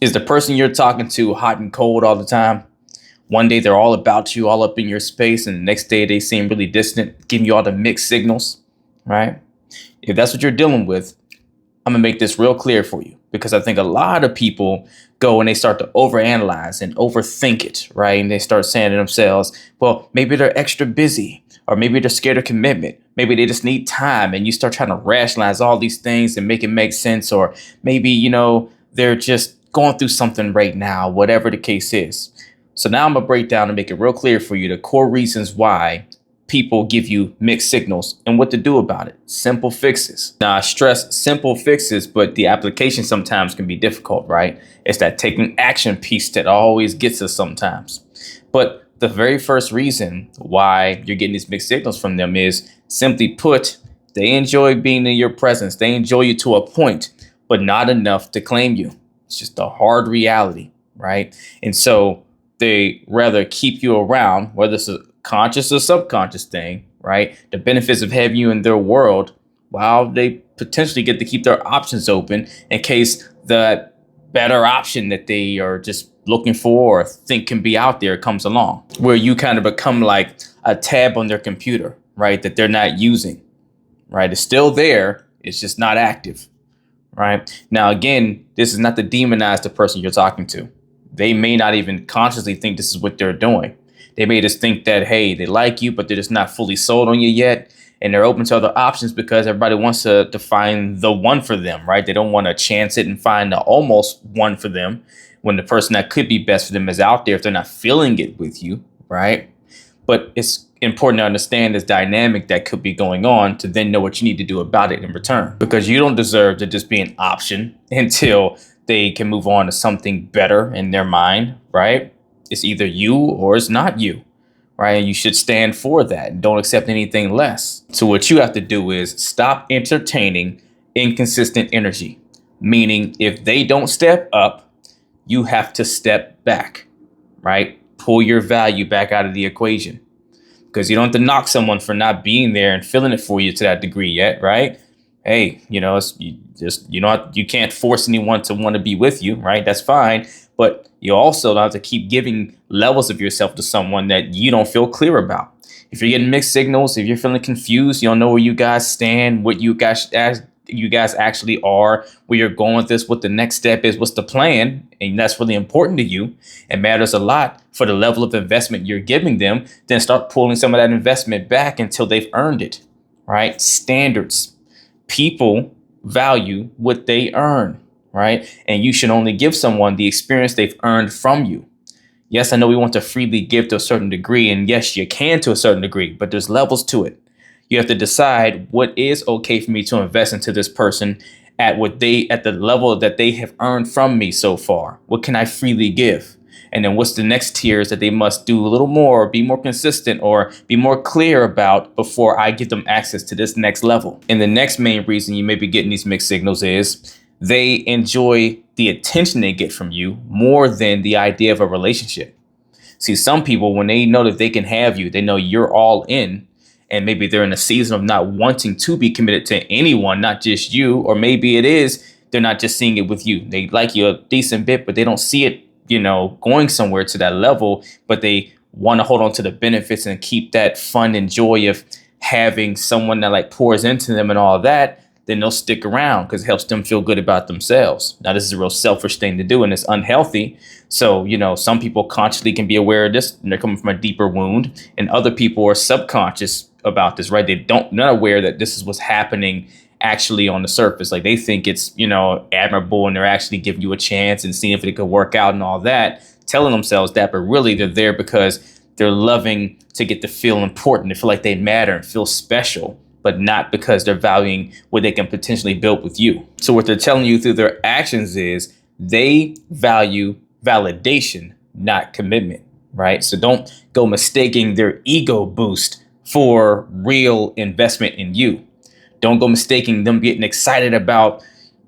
Is the person you're talking to hot and cold all the time? One day they're all about you, all up in your space, and the next day they seem really distant, giving you all the mixed signals, right? If that's what you're dealing with, I'm gonna make this real clear for you because I think a lot of people go and they start to overanalyze and overthink it, right? And they start saying to themselves, well, maybe they're extra busy, or maybe they're scared of commitment. Maybe they just need time. And you start trying to rationalize all these things and make it make sense. Or maybe, they're just going through something right now, whatever the case is. So now I'm gonna break down and make it real clear for you the core reasons why people give you mixed signals and what to do about it. Simple fixes. Now, I stress simple fixes, but the application sometimes can be difficult, right? It's that taking action piece that always gets us sometimes. But the very first reason why you're getting these mixed signals from them is, simply put, they enjoy being in your presence. They enjoy you to a point, but not enough to claim you. It's just a hard reality, right? And so they rather keep you around, whether it's a conscious or subconscious thing, right? The benefits of having you in their world, while they potentially get to keep their options open in case the better option that they are just looking for or think can be out there comes along, where you kind of become like a tab on their computer, right? That they're not using, right? It's still there. It's just not active, right? Now, again, this is not to demonize the person you're talking to. They may not even consciously think this is what they're doing. They may just think that, hey, they like you, but they're just not fully sold on you yet. And they're open to other options because everybody wants to find the one for them, right? They don't want to chance it and find the almost one for them when the person that could be best for them is out there if they're not feeling it with you, right? But it's important to understand this dynamic that could be going on to then know what you need to do about it in return, because you don't deserve to just be an option until they can move on to something better in their mind, right? It's either you or it's not you, right? And you should stand for that and don't accept anything less. So what you have to do is stop entertaining inconsistent energy, meaning if they don't step up, you have to step back, right? Pull your value back out of the equation, because you don't have to knock someone for not being there and feeling it for you to that degree yet, right? Hey, you can't force anyone to want to be with you, right? That's fine. But you also don't have to keep giving levels of yourself to someone that you don't feel clear about. If you're getting mixed signals, if you're feeling confused, you don't know where you guys stand, what you guys actually are, where you're going with this, what the next step is, what's the plan, and that's really important to you and matters a lot for the level of investment you're giving them, then start pulling some of that investment back until they've earned it, right? Standards. People value what they earn, right? And you should only give someone the experience they've earned from you. Yes, I know we want to freely give to a certain degree, and yes, you can to a certain degree, but there's levels to it. You have to decide what is okay for me to invest into this person at the level that they have earned from me so far. What can I freely give? And then what's the next tiers that they must do a little more, be more consistent, or be more clear about before I give them access to this next level. And the next main reason you may be getting these mixed signals is they enjoy the attention they get from you more than the idea of a relationship. See, some people, when they know that they can have you, they know you're all in, and maybe they're in a season of not wanting to be committed to anyone, not just you, or maybe it is they're not just seeing it with you. They like you a decent bit, but they don't see it, going somewhere to that level, but they want to hold on to the benefits and keep that fun and joy of having someone that like pours into them and all that. Then they'll stick around because it helps them feel good about themselves. Now, this is a real selfish thing to do, and it's unhealthy. So, some people consciously can be aware of this and they're coming from a deeper wound, and other people are subconscious about this, right? They're not aware that this is what's happening actually on the surface. Like they think it's, admirable, and they're actually giving you a chance and seeing if it could work out and all that, telling themselves that, but really they're there because they're loving to get to feel important, to feel like they matter and feel special, but not because they're valuing what they can potentially build with you. So what they're telling you through their actions is they value validation, not commitment, right? So don't go mistaking their ego boost for real investment in you. Don't go mistaking them getting excited about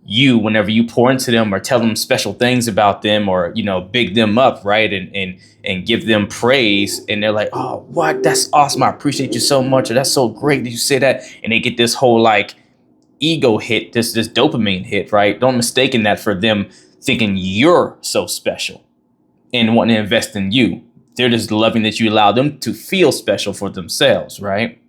you whenever you pour into them or tell them special things about them or, big them up, right? And give them praise. And they're like, oh, what? That's awesome. I appreciate you so much. Or that's so great that you say that. And they get this whole like ego hit, this dopamine hit, right? Don't mistake that for them thinking you're so special and wanting to invest in you. They're just loving that you allow them to feel special for themselves, right?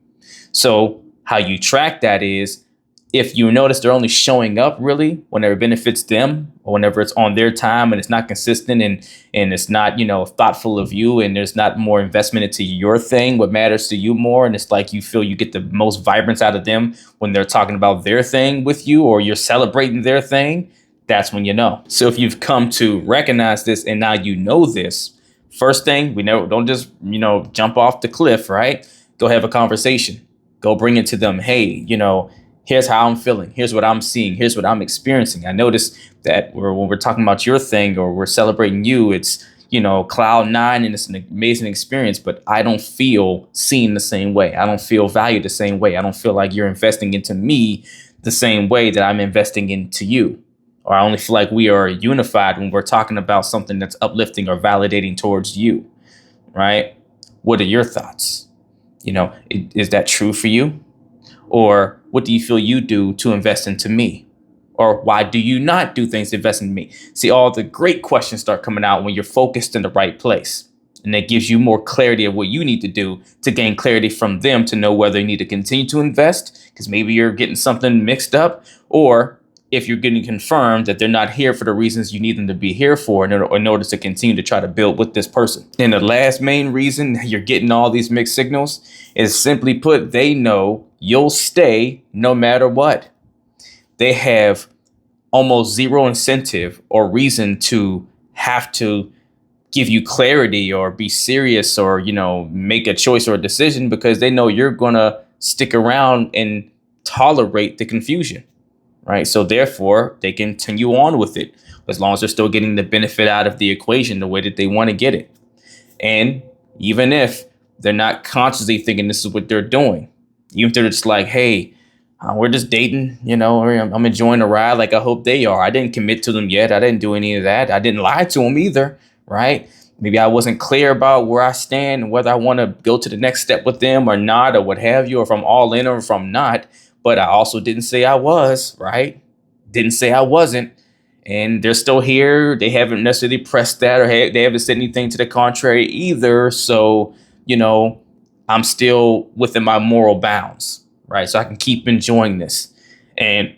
So how you track that is, if you notice they're only showing up really whenever it benefits them or whenever it's on their time and it's not consistent and it's not, thoughtful of you, and there's not more investment into your thing, what matters to you more, and it's like you feel you get the most vibrance out of them when they're talking about their thing with you or you're celebrating their thing, that's when you know. So if you've come to recognize this and now you know this, first thing, we know, don't just, jump off the cliff, right? Go have a conversation. Go bring it to them. Hey, here's how I'm feeling. Here's what I'm seeing. Here's what I'm experiencing. I notice that when we're talking about your thing or we're celebrating you, it's, cloud nine and it's an amazing experience, but I don't feel seen the same way. I don't feel valued the same way. I don't feel like you're investing into me the same way that I'm investing into you. Or I only feel like we are unified when we're talking about something that's uplifting or validating towards you, right? What are your thoughts? Is that true for you? Or what do you feel you do to invest into me? Or why do you not do things to invest in me? See, all the great questions start coming out when you're focused in the right place. And that gives you more clarity of what you need to do to gain clarity from them to know whether you need to continue to invest, because maybe you're getting something mixed up, or if you're getting confirmed that they're not here for the reasons you need them to be here for in order to continue to try to build with this person. And the last main reason you're getting all these mixed signals is, simply put, they know you'll stay no matter what. They have almost zero incentive or reason to have to give you clarity or be serious or, make a choice or a decision, because they know you're going to stick around and tolerate the confusion. Right. So therefore, they continue on with it as long as they're still getting the benefit out of the equation the way that they want to get it. And even if they're not consciously thinking this is what they're doing, even if they're just like, hey, we're just dating, or I'm enjoying the ride like I hope they are. I didn't commit to them yet. I didn't do any of that. I didn't lie to them either. Right. Maybe I wasn't clear about where I stand and whether I want to go to the next step with them or not, or what have you, or if I'm all in or if I'm not. But I also didn't say I was, right? Didn't say I wasn't. And they're still here. They haven't necessarily pressed that, or they haven't said anything to the contrary either. So, I'm still within my moral bounds, right? So I can keep enjoying this. And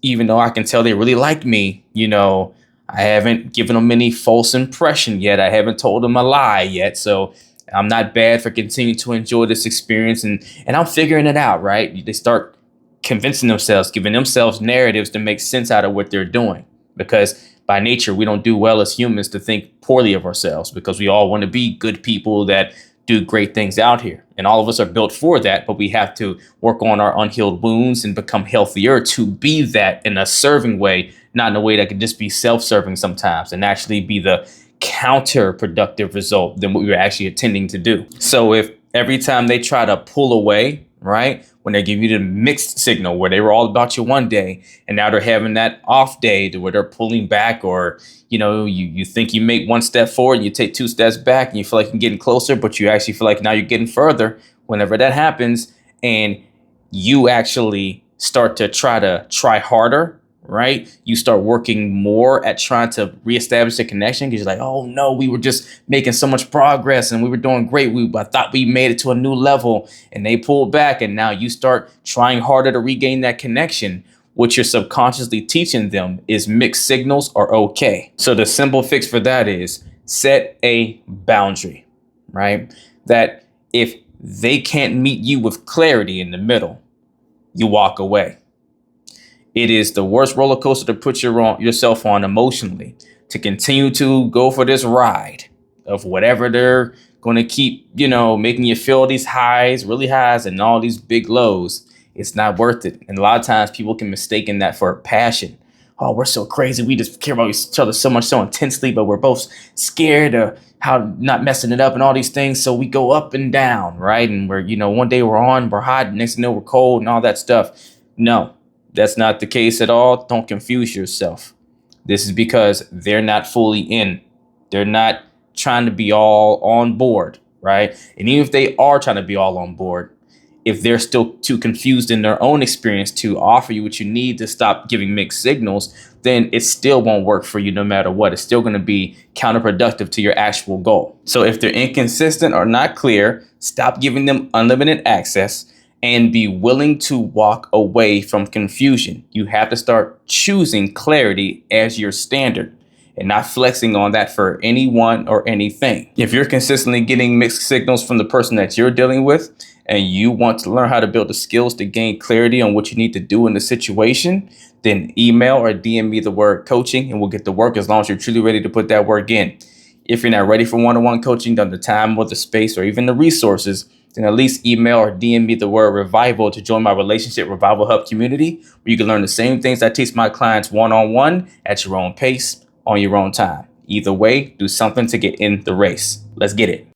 even though I can tell they really like me, I haven't given them any false impression yet. I haven't told them a lie yet. So I'm not bad for continuing to enjoy this experience. And I'm figuring it out, right? They start convincing themselves, giving themselves narratives to make sense out of what they're doing. Because by nature, we don't do well as humans to think poorly of ourselves, because we all want to be good people that do great things out here. And all of us are built for that, but we have to work on our unhealed wounds and become healthier to be that in a serving way, not in a way that could just be self-serving sometimes and actually be the counterproductive result than what we were actually intending to do. So if every time they try to pull away, right, when they give you the mixed signal where they were all about you one day and now they're having that off day to where they're pulling back, or, you think you make one step forward and you take two steps back and you feel like you're getting closer, but you actually feel like now you're getting further. Whenever that happens and you actually start to try harder, right? You start working more at trying to reestablish the connection, because you're like, oh no, we were just making so much progress and we were doing great. I thought we made it to a new level, and they pulled back, and now you start trying harder to regain that connection. What you're subconsciously teaching them is mixed signals are okay. So the simple fix for that is set a boundary, right? That if they can't meet you with clarity in the middle, you walk away. It is the worst roller coaster to put yourself on emotionally, to continue to go for this ride of whatever they're going to keep, making you feel these highs, really highs, and all these big lows. It's not worth it. And a lot of times people can mistake that for passion. Oh, we're so crazy. We just care about each other so much, so intensely, but we're both scared of how not messing it up and all these things. So we go up and down, right? And we're, one day we're hot, next thing you know, we're cold and all that stuff. No. That's not the case at all. Don't confuse yourself. This is because they're not fully in. They're not trying to be all on board, right? And even if they are trying to be all on board, if they're still too confused in their own experience to offer you what you need to stop giving mixed signals, then it still won't work for you no matter what. It's still going to be counterproductive to your actual goal. So if they're inconsistent or not clear, stop giving them unlimited access and be willing to walk away from confusion. You have to start choosing clarity as your standard and not flexing on that for anyone or anything. If you're consistently getting mixed signals from the person that you're dealing with, and you want to learn how to build the skills to gain clarity on what you need to do in the situation, then email or DM me the word coaching and we'll get to work as long as you're truly ready to put that work in. If you're not ready for one-on-one coaching, don't have the time or the space or even the resources, then at least email or DM me the word revival to join my Relationship Revival Hub community, where you can learn the same things I teach my clients one-on-one at your own pace, on your own time. Either way, do something to get in the race. Let's get it.